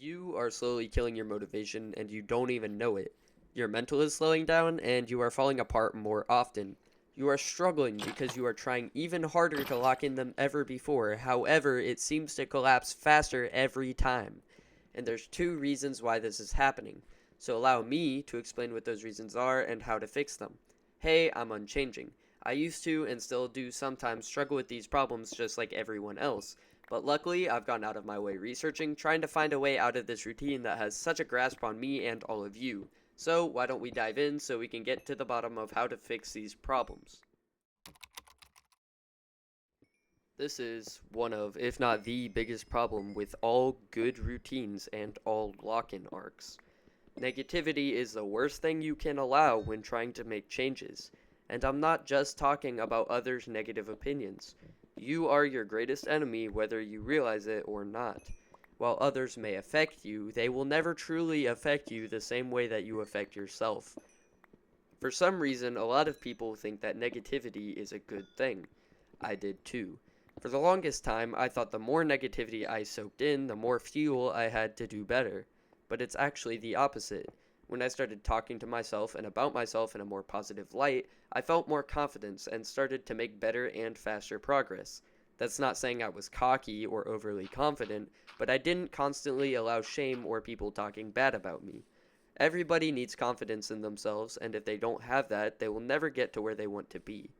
You are slowly killing your motivation and you don't even know it. Your mental is slowing down and you are falling apart more often. You are struggling because you are trying even harder to lock in than ever before. However, it seems to collapse faster every time. And there's two reasons why this is happening. So allow me to explain what those reasons are and how to fix them. Hey, I'm unchanging. I used to and still do sometimes struggle with these problems just like everyone else. But luckily, I've gone out of my way researching, trying to find a way out of this routine that has such a grasp on me and all of you. So, why don't we dive in so we can get to the bottom of how to fix these problems? This is one of, if not the biggest problem with all good routines and all lock-in arcs. Negativity is the worst thing you can allow when trying to make changes. And I'm not just talking about others' negative opinions. You are your greatest enemy whether you realize it or not. While others may affect you, they will never truly affect you the same way that you affect yourself. For some reason, a lot of people think that negativity is a good thing. I did too. For the longest time, I thought the more negativity I soaked in, the more fuel I had to do better. But it's actually the opposite. When I started talking to myself and about myself in a more positive light, I felt more confidence and started to make better and faster progress. That's not saying I was cocky or overly confident, but I didn't constantly allow shame or people talking bad about me. Everybody needs confidence in themselves, and if they don't have that, they will never get to where they want to be.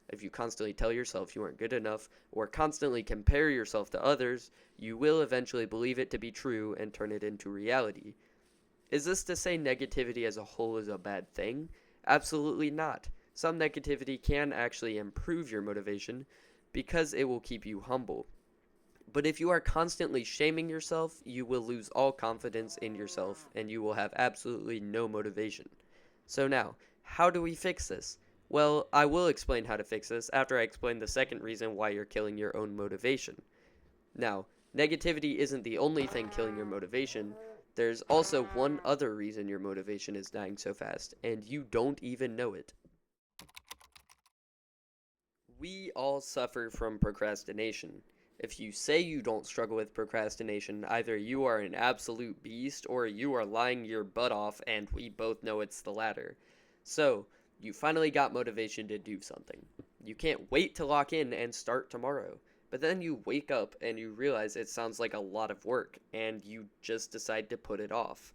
If you constantly tell yourself you aren't good enough, or constantly compare yourself to others, you will eventually believe it to be true and turn it into reality. Is this to say negativity as a whole is a bad thing? Absolutely not. Some negativity can actually improve your motivation because it will keep you humble. But if you are constantly shaming yourself, you will lose all confidence in yourself and you will have absolutely no motivation. So now, how do we fix this? Well, I will explain how to fix this after I explain the second reason why you're killing your own motivation. Now, negativity isn't the only thing killing your motivation. There's also one other reason your motivation is dying so fast, and you don't even know it. We all suffer from procrastination. If you say you don't struggle with procrastination, either you are an absolute beast or you are lying your butt off, and we both know it's the latter. So, you finally got motivation to do something. You can't wait to lock in and start tomorrow. But then you wake up and you realize it sounds like a lot of work, and you just decide to put it off.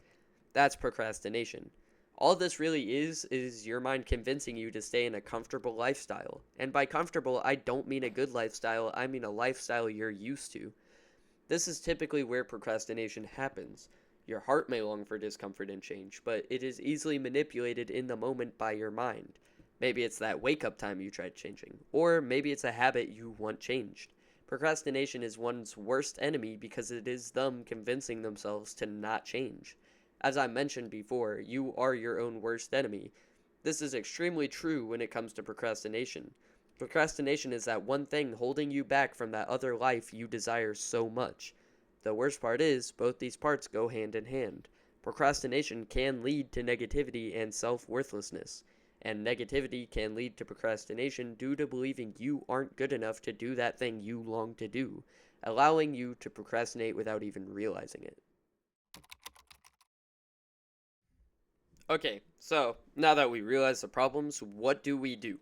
That's procrastination. All this really is your mind convincing you to stay in a comfortable lifestyle. And by comfortable, I don't mean a good lifestyle, I mean a lifestyle you're used to. This is typically where procrastination happens. Your heart may long for discomfort and change, but it is easily manipulated in the moment by your mind. Maybe it's that wake up time you tried changing, or maybe it's a habit you want changed. Procrastination is one's worst enemy because it is them convincing themselves to not change. As I mentioned before, you are your own worst enemy. This is extremely true when it comes to procrastination. Procrastination is that one thing holding you back from that other life you desire so much. The worst part is, both these parts go hand in hand. Procrastination can lead to negativity and self-worthlessness, and negativity can lead to procrastination due to believing you aren't good enough to do that thing you long to do, allowing you to procrastinate without even realizing it. Okay, so now that we realize the problems, what do we do?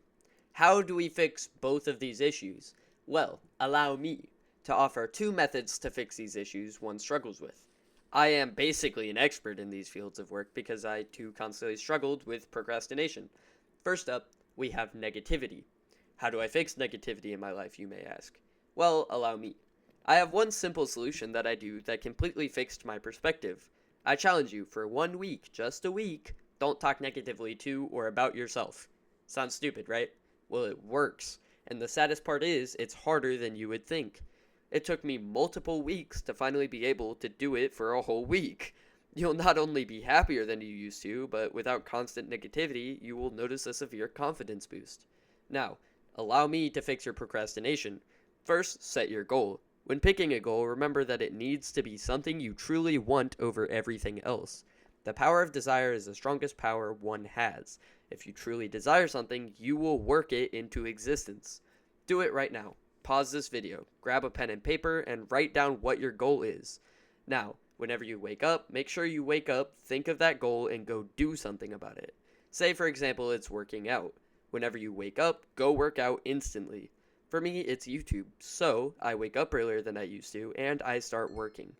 How do we fix both of these issues? Well, allow me to offer two methods to fix these issues one struggles with. I am basically an expert in these fields of work because I too constantly struggled with procrastination. First up, we have negativity. How do I fix negativity in my life, you may ask? Well, allow me. I have one simple solution that I do that completely fixed my perspective. I challenge you for 1 week, just a week, don't talk negatively to or about yourself. Sounds stupid, right? Well, it works. And the saddest part is, it's harder than you would think. It took me multiple weeks to finally be able to do it for a whole week. You'll not only be happier than you used to, but without constant negativity, you will notice a severe confidence boost. Now, allow me to fix your procrastination. First, set your goal. When picking a goal, remember that it needs to be something you truly want over everything else. The power of desire is the strongest power one has. If you truly desire something, you will work it into existence. Do it right now. Pause this video, grab a pen and paper, and write down what your goal is. Now, Whenever you wake up, make sure you wake up, think of that goal, and go do something about it. Say, for example, it's working out. Whenever you wake up, go work out instantly. For me, it's YouTube, so I wake up earlier than I used to, and I start working.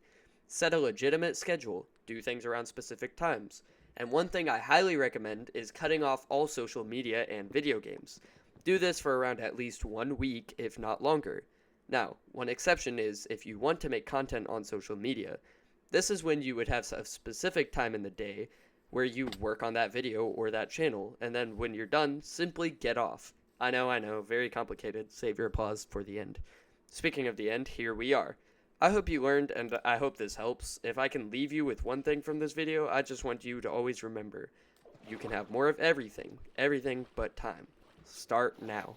Set a legitimate schedule, do things around specific times. And one thing I highly recommend is cutting off all social media and video games. Do this for around at least 1 week, if not longer. Now, one exception is if you want to make content on social media. This is when you would have a specific time in the day where you work on that video or that channel, and then when you're done, simply get off. I know, very complicated. Save your applause for the end. Speaking of the end, here we are. I hope you learned, and I hope this helps. If I can leave you with one thing from this video, I just want you to always remember, you can have more of everything but time. Start now.